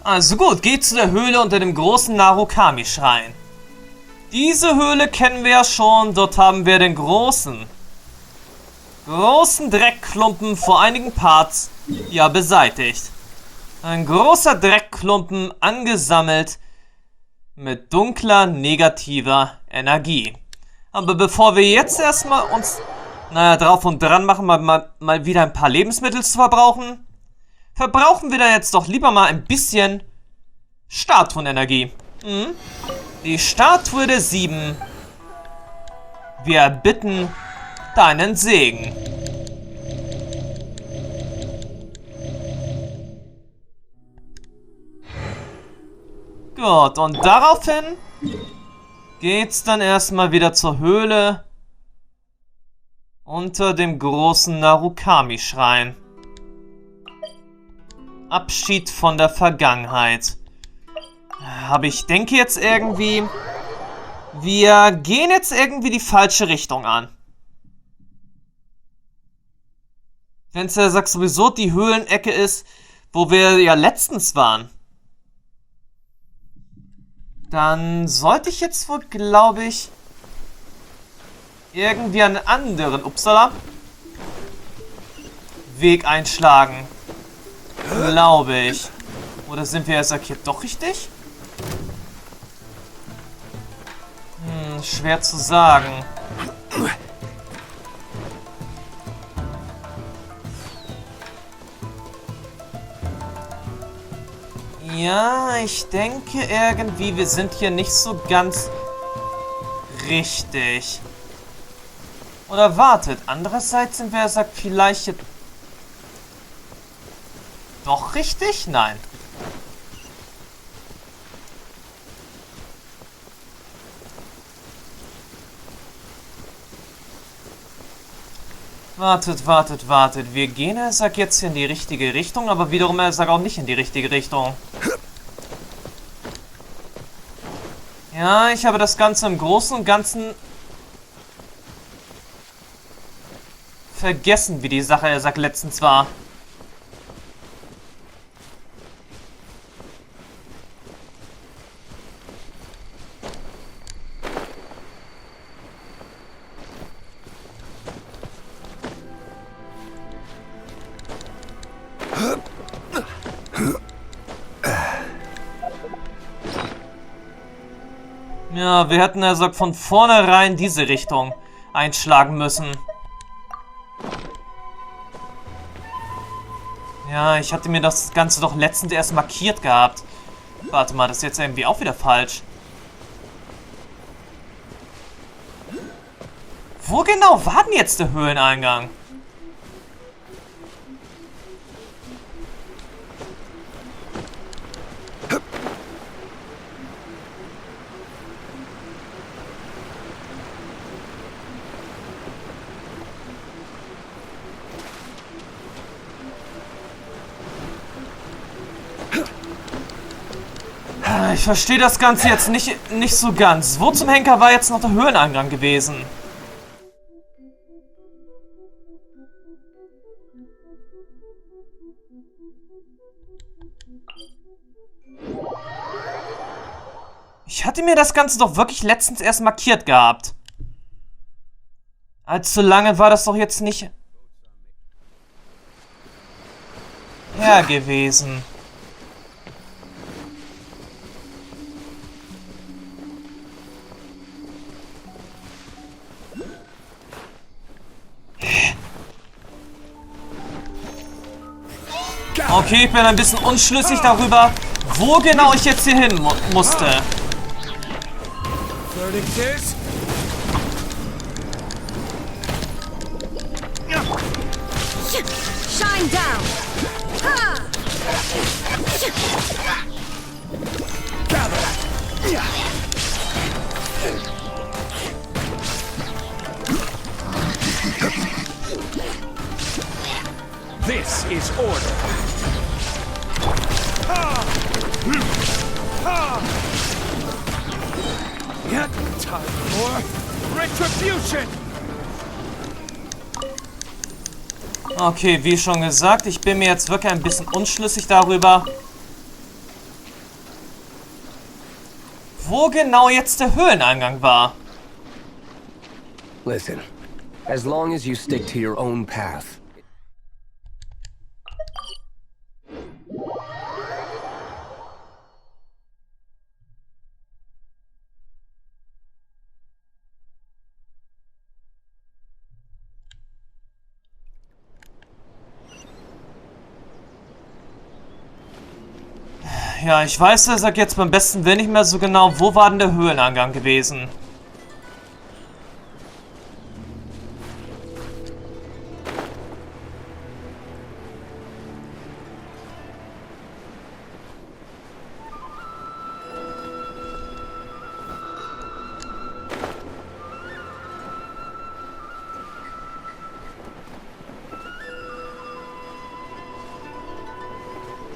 Also gut, geht zu der Höhle unter dem großen Narukami-Schrein. Diese Höhle kennen wir ja schon, dort haben wir den großen Dreckklumpen vor einigen Parts ja beseitigt. Ein großer Dreckklumpen angesammelt mit dunkler, negativer Energie. Aber bevor wir jetzt erstmal uns, drauf und dran machen, mal wieder ein paar Lebensmittel zu verbrauchen, verbrauchen wir dann jetzt doch lieber mal ein bisschen Statuenenergie. Die Statue der 7. Wir erbitten deinen Segen. Gut, und daraufhin geht's dann erstmal wieder zur Höhle unter dem großen Narukami-Schrein. Abschied von der Vergangenheit. Aber ich denke jetzt irgendwie, wir gehen jetzt irgendwie die falsche Richtung an. Wenn es ja sagt sowieso die Höhlenecke ist, wo wir ja letztens waren, dann sollte ich jetzt wohl, glaube ich, irgendwie einen anderen, Weg einschlagen. Glaube ich. Oder sind wir jetzt hier doch richtig? Schwer zu sagen. Ja, ich denke irgendwie, wir sind hier nicht so ganz richtig. Oder wartet, andererseits sind wir, sagt vielleicht jetzt doch richtig? Nein. Wartet. Wir gehen, er sagt jetzt in die richtige Richtung, aber wiederum, er sagt auch nicht in die richtige Richtung. Ja, ich habe das Ganze im Großen und Ganzen vergessen, wie die Sache, er sagt, letztens war. Ja, wir hätten also von vornherein diese Richtung einschlagen müssen. Ja, ich hatte mir das Ganze doch letztens erst markiert gehabt. Warte mal, das ist jetzt irgendwie auch wieder falsch. Wo genau war denn jetzt der Höhleneingang? Ich verstehe das Ganze jetzt nicht so ganz. Wo zum Henker war jetzt noch der Höhleneingang gewesen? Ich hatte mir das Ganze doch wirklich letztens erst markiert gehabt. Allzu lange war das doch jetzt nicht her gewesen. Okay, ich bin ein bisschen unschlüssig darüber, wo genau ich jetzt hier hin musste. Shine down. This is order. Yet time for retribution. Okay, wie schon gesagt, ich bin mir jetzt wirklich ein bisschen unschlüssig darüber, wo genau jetzt der Höhleneingang war. Listen, as long as you stick to your own path. Ja, ich weiß, er sagt jetzt beim besten Willen nicht mehr so genau, wo war denn der Höhleneingang gewesen?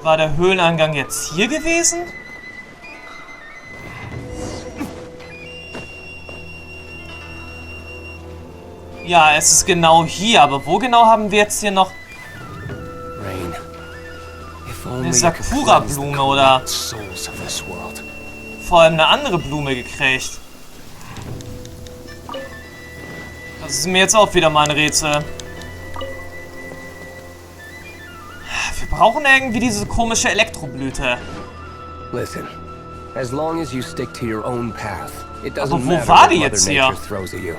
War der Höhleneingang jetzt hier gewesen? Ja, es ist genau hier, aber wo genau haben wir jetzt hier noch eine Sakura-Blume oder vor allem eine andere Blume gekriegt? Das ist mir jetzt auch wieder mal ein Rätsel. Wir brauchen irgendwie diese komische Elektroblüte. Listen, as long as you stick to your own path, it doesn't Aber wo matter war what die Mother jetzt hier? Nature throws at you.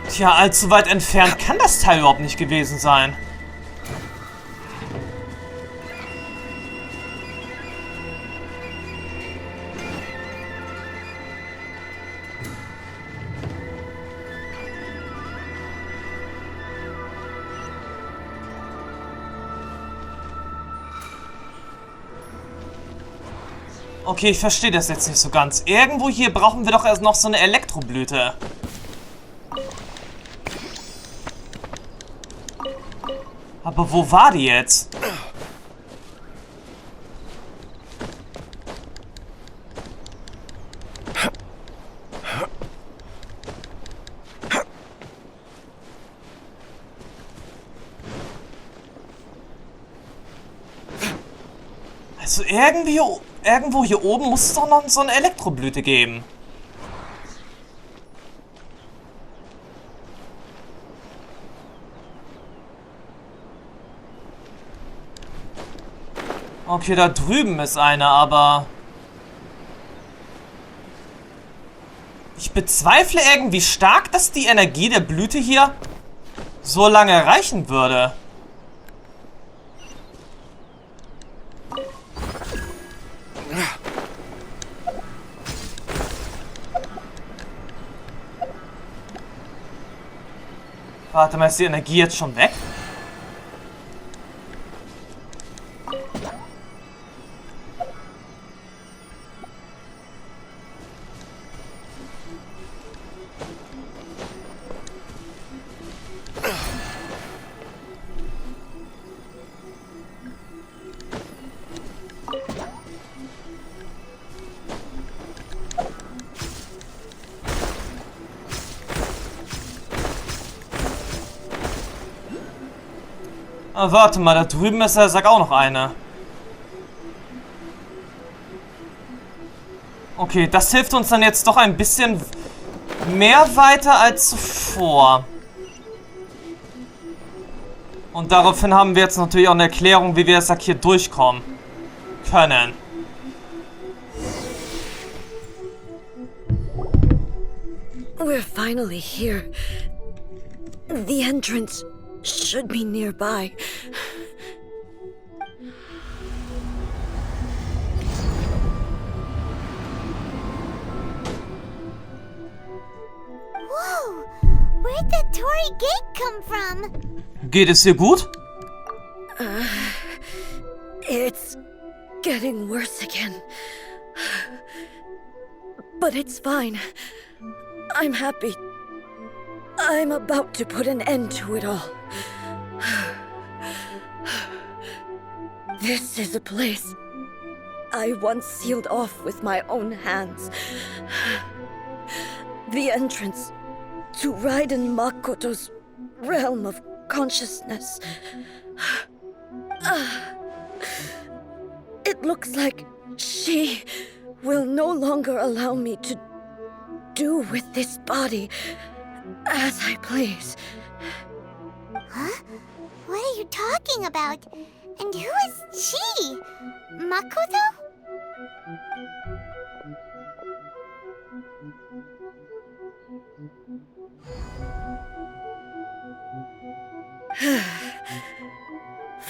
Tja, allzu weit entfernt kann das Teil überhaupt nicht gewesen sein. Okay, ich verstehe das jetzt nicht so ganz. Irgendwo hier brauchen wir doch erst noch so eine Elektroblüte. Aber wo war die jetzt? Also irgendwo hier oben muss es doch noch so eine Elektroblüte geben. Okay, da drüben ist eine, aber ich bezweifle irgendwie stark, dass die Energie der Blüte hier so lange reichen würde. Warte mal, ist die Energie jetzt schon weg? Ah, warte mal, da drüben ist sag auch noch eine. Okay, das hilft uns dann jetzt doch ein bisschen mehr weiter als zuvor. Und daraufhin haben wir jetzt natürlich auch eine Erklärung, wie wir jetzt hier durchkommen können. We're finally here. The entrance should be nearby. Whoa! Where'd the Torii Gate come from? Geht es dir gut? It's getting worse again. But it's fine. I'm happy. I'm about to put an end to it all. This is a place I once sealed off with my own hands. The entrance to Raiden Makoto's realm of consciousness. It looks like she will no longer allow me to do with this body as I please. Huh? What are you talking about? And who is she? Makoto?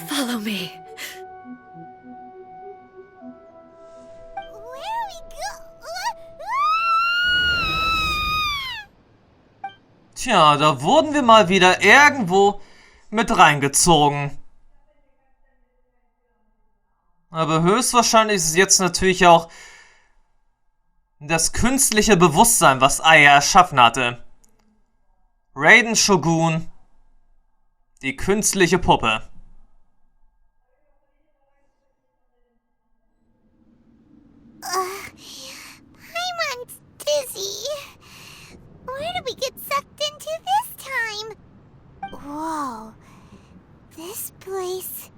Follow me. Where we go? Tja, da wurden wir mal wieder irgendwo mit reingezogen. Aber höchstwahrscheinlich ist es jetzt natürlich auch das künstliche Bewusstsein, was Aya erschaffen hatte. Raiden Shogun, die künstliche Puppe. Paimon's dizzy. Where did we get sucked into this time? Whoa. This place...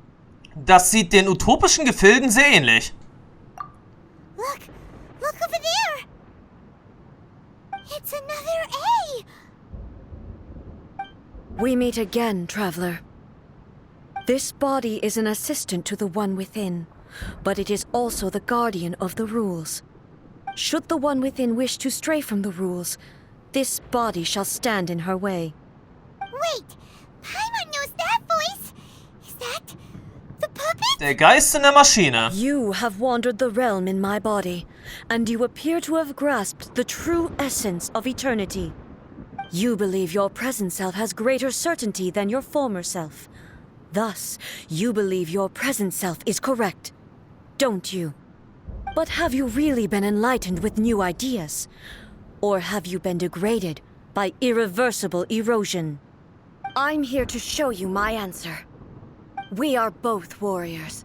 Das sieht den utopischen Gefilden sehr ähnlich. Look! Look over there! It's another A! We meet again, traveler. This body is an assistant to the one within, but it is also the guardian of the rules. Should the one within wish to stray from the rules, this body shall stand in her way. Wait! Paimon knows that voice! Is that... the puppet? Der Geist in der Maschine. You have wandered the realm in my body, and you appear to have grasped the true essence of eternity. You believe your present self has greater certainty than your former self. Thus, you believe your present self is correct, don't you? But have you really been enlightened with new ideas? Or have you been degraded by irreversible erosion? I'm here to show you my answer. We are both warriors,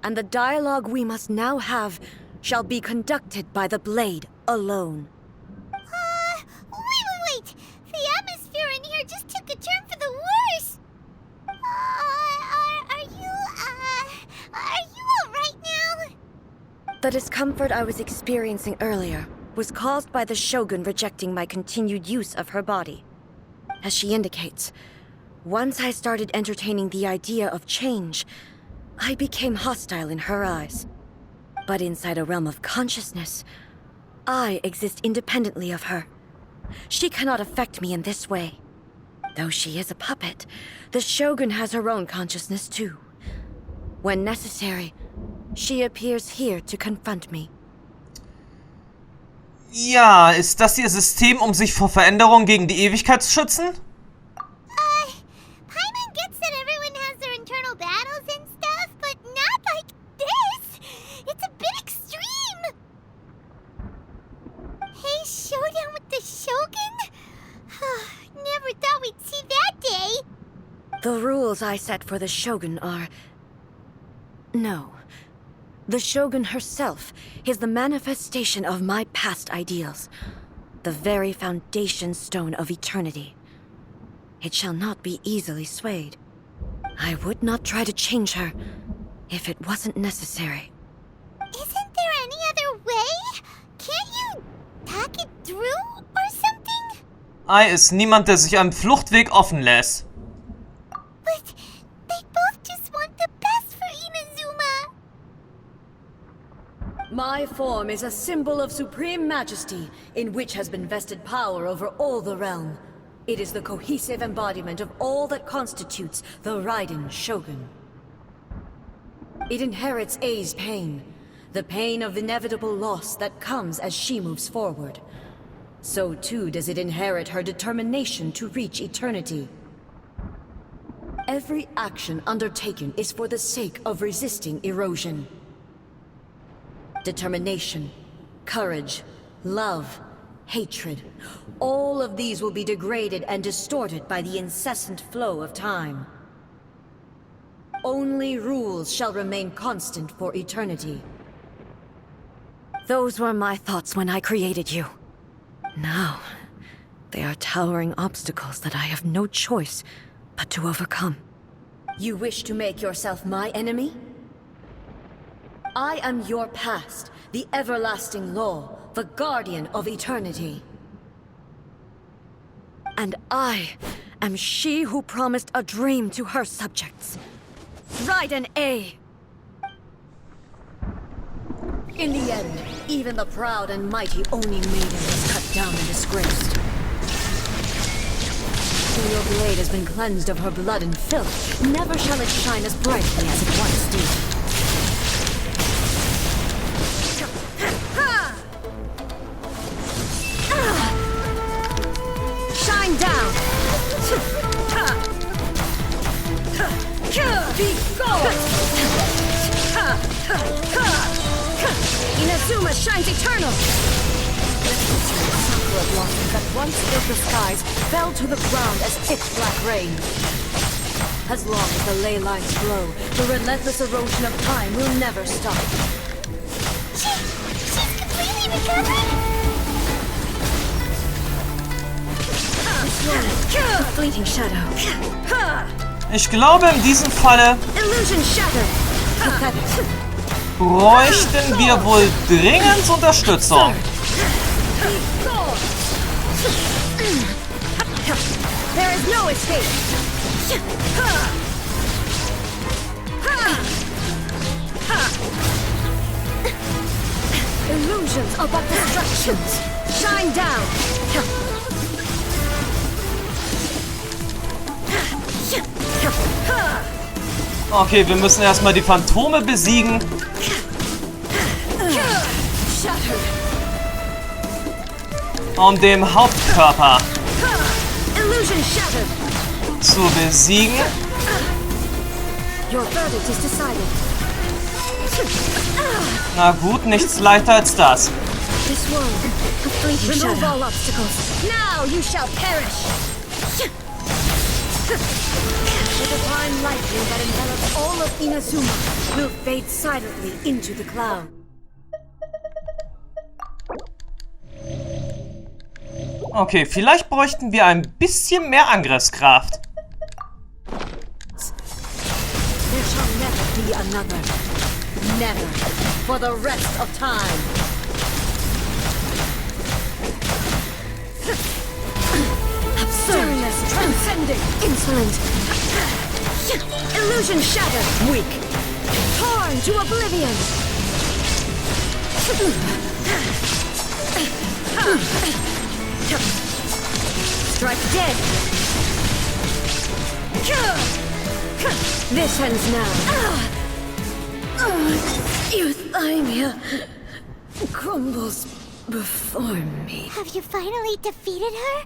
and the dialogue we must now have shall be conducted by the blade alone. Wait! The atmosphere in here just took a turn for the worse! Are you alright now? The discomfort I was experiencing earlier was caused by the Shogun rejecting my continued use of her body. As she indicates, once I started entertaining the idea of change, I became hostile in her eyes. But inside a realm of consciousness, I exist independently of her. She cannot affect me in this way. Though she is a puppet, the Shogun has her own consciousness too. When necessary, she appears here to confront me. Ja, ist das ihr System, um sich vor Veränderung gegen die Ewigkeit zu schützen? Paimon gets that everyone has their internal battles and stuff, but not like this! It's a bit extreme! Hey, showdown with the Shogun? Never thought we'd see that day! The rules I set for the Shogun are... No. The Shogun herself is the manifestation of my past ideals. The very foundation stone of eternity. It shall not be easily swayed. I would not try to change her if it wasn't necessary. Isn't there any other way? Can't you talk it through or something? Ai ist niemand, der sich einem Fluchtweg offen lässt. But they both just want the best for Inazuma. My form is a symbol of supreme majesty, in which has been vested power over all the realm. It is the cohesive embodiment of all that constitutes the Raiden Shogun. It inherits A's pain, the pain of inevitable loss that comes as she moves forward. So too does it inherit her determination to reach eternity. Every action undertaken is for the sake of resisting erosion. Determination, courage, love, hatred. All of these will be degraded and distorted by the incessant flow of time. Only rules shall remain constant for eternity. Those were my thoughts when I created you. Now, They are towering obstacles that I have no choice but to overcome. You wish to make yourself my enemy? I am your past, the everlasting law, the guardian of eternity. And I am she who promised a dream to her subjects. Raiden A. In the end, even the proud and mighty Oni maiden was cut down and disgraced. Till your blade has been cleansed of her blood and filth, never shall it shine as brightly as it once did. Shine down! Be gone! Inazuma shines eternal! Sakura blossoms that once filled the skies fell to the ground as pitch-black rain. As long as the ley lines glow, the relentless erosion of time will never stop. She's completely recovered? A fleeting shadow. Ich glaube, in diesem Falle Illusion shattered. Pathetic. bräuchten wir wohl dringend Unterstützung. There is no escape. Illusions are but distractions. Shine down. Okay, wir müssen erstmal die Phantome besiegen. Um den Hauptkörper zu besiegen. Na gut, nichts leichter als das. Remove all obstacles. Now you shall perish. The divine lightning that envelops all of Inazuma will fade silently into the cloud. Okay, vielleicht bräuchten wir ein bisschen mehr Angriffskraft. There shall never be another. Never. For the rest of time. Absurdness transcending. Insolent. Illusion shattered. Weak. Torn to oblivion. Strike dead. This ends now. Euthymia crumbles before me. Have you finally defeated her?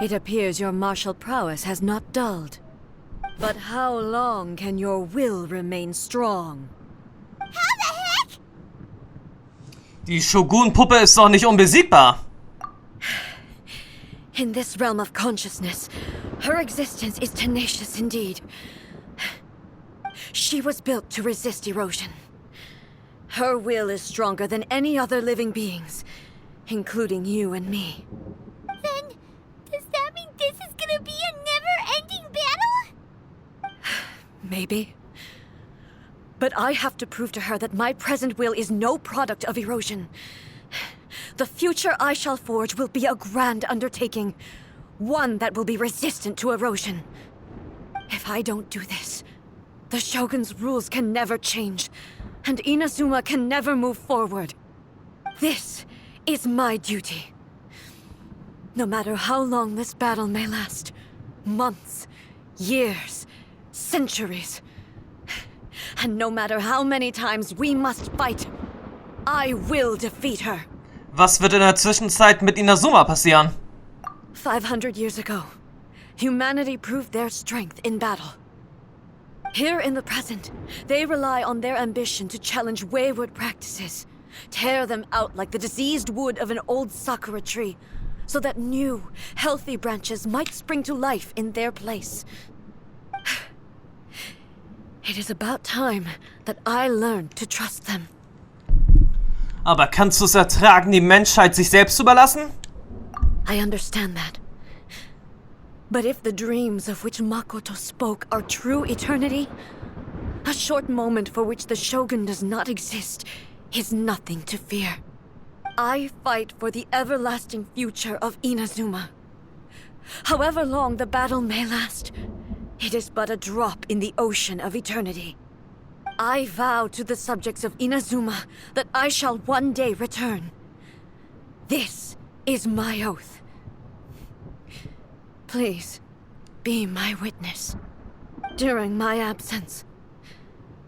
It appears your martial prowess has not dulled. But how long can your will remain strong? How the heck? Die Shogun-Puppe ist doch nicht unbesiegbar. In this realm of consciousness, her existence is tenacious indeed. She was built to resist erosion. Her will is stronger than any other living being's, including you and me. Then, does that mean this is gonna be a never-ending battle? Maybe. But I have to prove to her that my present will is no product of erosion. The future I shall forge will be a grand undertaking, one that will be resistant to erosion. If I don't do this, the Shogun's rules can never change, and Inazuma can never move forward. This is my duty. No matter how long this battle may last, months, years, centuries, and no matter how many times we must fight, I will defeat her. Was wird in der Zwischenzeit mit Inazuma passieren? 500 years ago, humanity proved their strength in battle. Here in the present, they rely on their ambition to challenge wayward practices, tear them out like the diseased wood of an old sakura tree, so that new, healthy branches might spring to life in their place. It is about time that I learned to trust them. Aber kannst du es ertragen, die Menschheit sich selbst zu überlassen? I understand that. But if the dreams of which Makoto spoke are true eternity, a short moment for which the Shogun does not exist is nothing to fear. I fight for the everlasting future of Inazuma. However long the battle may last, it is but a drop in the ocean of eternity. I vow to the subjects of Inazuma that I shall one day return. This is my oath. Please, be my witness. During my absence,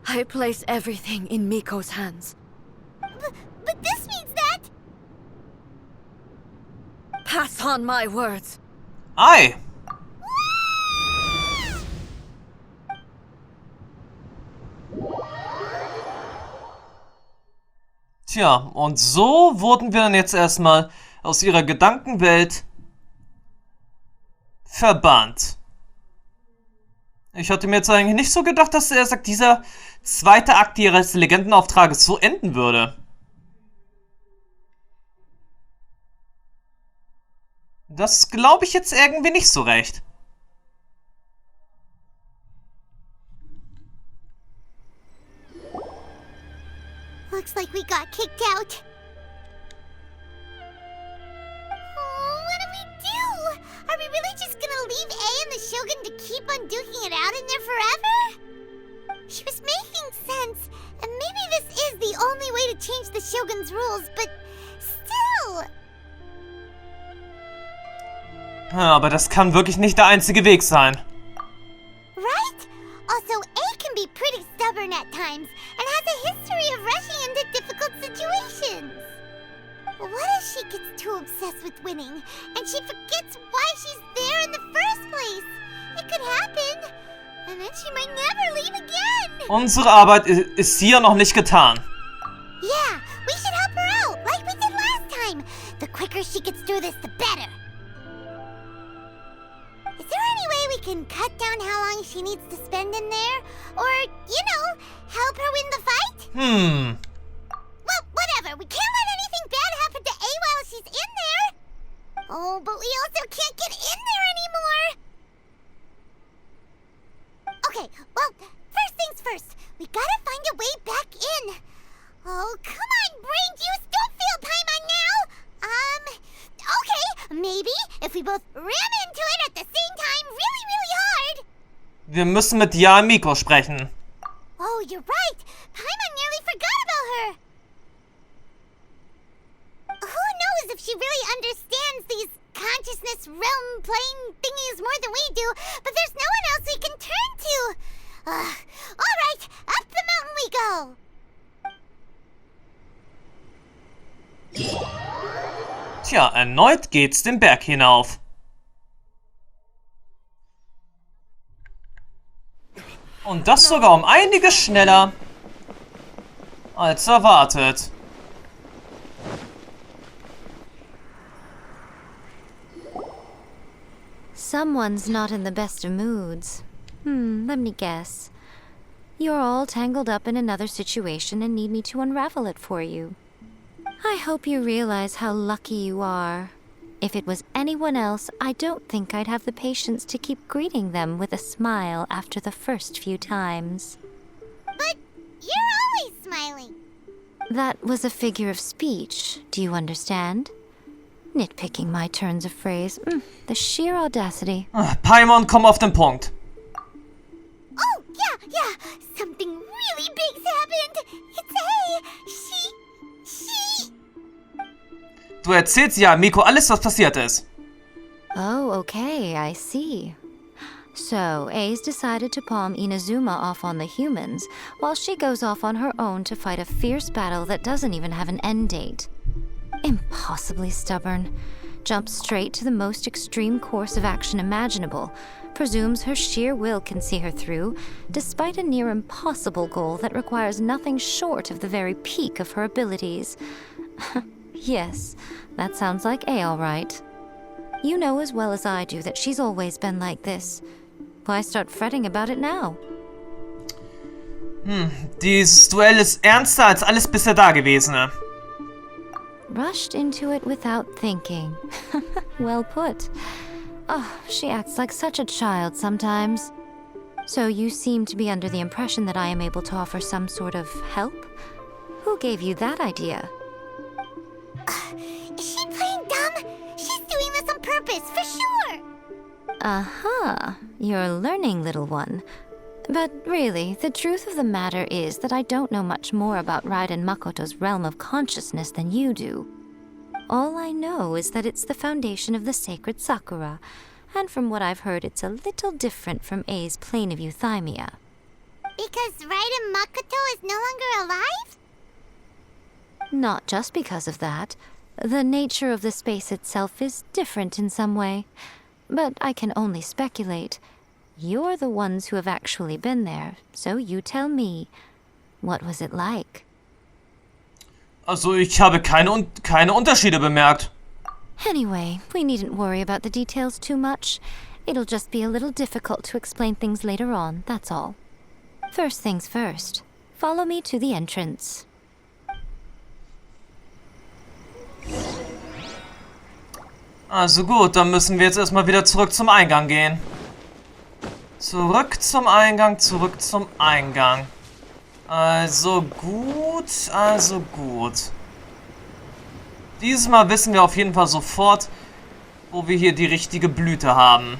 I place everything in Miko's hands. But this means that... Pass on my words. Ei! Tja, und so wurden wir dann jetzt erstmal aus ihrer Gedankenwelt verbannt. Ich hatte mir jetzt eigentlich nicht so gedacht, dass er sagt, dieser zweite Akt ihres Legendenauftrages so enden würde. Das glaube ich jetzt irgendwie nicht so recht. Looks like we got kicked out. Oh, what do we do? Are we really just gonna leave A and the Shogun to keep on duking it out in there forever? She was making sense, and maybe this is the only way to change the Shogun's rules, but still... Ja, aber das kann wirklich nicht der einzige Weg sein. Right? Also, A can be pretty stubborn at times, and has a history of rushing into difficult situations. What if she gets too obsessed with winning, and she forgets why she's there in the first place? It could happen, and then she might never leave again. Unsere Arbeit ist hier noch nicht getan. Yeah, we should help her out, like we did last time. The quicker she gets through this, the better. Is there any way we can cut down how long she needs to spend in there? Or, you know, help her win the fight? Well, whatever. We can't let anything bad happen to A while she's in there. Oh, but we also can't get in there anymore. Okay, well, first things first. We gotta find a way back in. Oh, come on, brain juice. Don't feel Paimon now. Okay, maybe if we both ram into it at the same time really, really hard. Wir müssen mit Miko sprechen. Oh, you're right. Paimon nearly forgot about her. Who knows if she really understands these consciousness realm plane thingies more than we do, but there's no one else we can turn to. All right, up the mountain we go. Tja, erneut geht's den Berg hinauf. Und das sogar um einiges schneller als erwartet. Someone's not in the best of moods. Let me guess. You're all tangled up in another situation and need me to unravel it for you. I hope you realize how lucky you are. If it was anyone else, I don't think I'd have the patience to keep greeting them with a smile after the first few times. But you're always smiling. That was a figure of speech, do you understand? Nitpicking my turns of phrase. The sheer audacity. Paimon, komm auf den Punkt. Oh, yeah. Something really big's happened. It's A. She... Du erzählst Miko alles, was passiert ist. Oh, okay, I see. So, A's decided to palm Inazuma off on the humans, while she goes off on her own to fight a fierce battle that doesn't even have an end date. Impossibly stubborn. Jumps straight to the most extreme course of action imaginable. Presumes her sheer will can see her through, despite a near impossible goal that requires nothing short of the very peak of her abilities. Yes, that sounds like A all right. You know as well as I do that she's always been like this. Why start fretting about it now? Dieses Duell ist ernster als alles bisher Dagewesene. Rushed into it without thinking. Well put. Oh, she acts like such a child sometimes. So you seem to be under the impression that I am able to offer some sort of help? Who gave you that idea? Is she playing dumb? She's doing this on purpose, for sure! Aha, you're learning, little one. But really, the truth of the matter is that I don't know much more about Raiden Makoto's realm of consciousness than you do. All I know is that it's the foundation of the sacred Sakura, and from what I've heard, it's a little different from A's plane of euthymia. Because Raiden Makoto is no longer alive? Not just because of that. The nature of the space itself is different in some way. But I can only speculate. You're the ones who have actually been there, so you tell me. What was it like? Also, ich habe keine Unterschiede bemerkt. Anyway, we needn't worry about the details too much. It'll just be a little difficult to explain things later on, that's all. First things first. Follow me to the entrance. Also gut, dann müssen wir jetzt erstmal wieder zurück zum Eingang gehen. Zurück zum Eingang, zurück zum Eingang. Also gut, also gut. Dieses Mal wissen wir auf jeden Fall sofort, wo wir hier die richtige Blüte haben.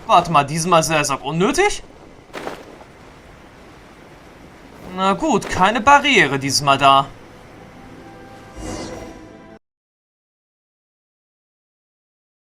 Warte mal, diesmal ist er auch unnötig? Na gut, keine Barriere diesmal da.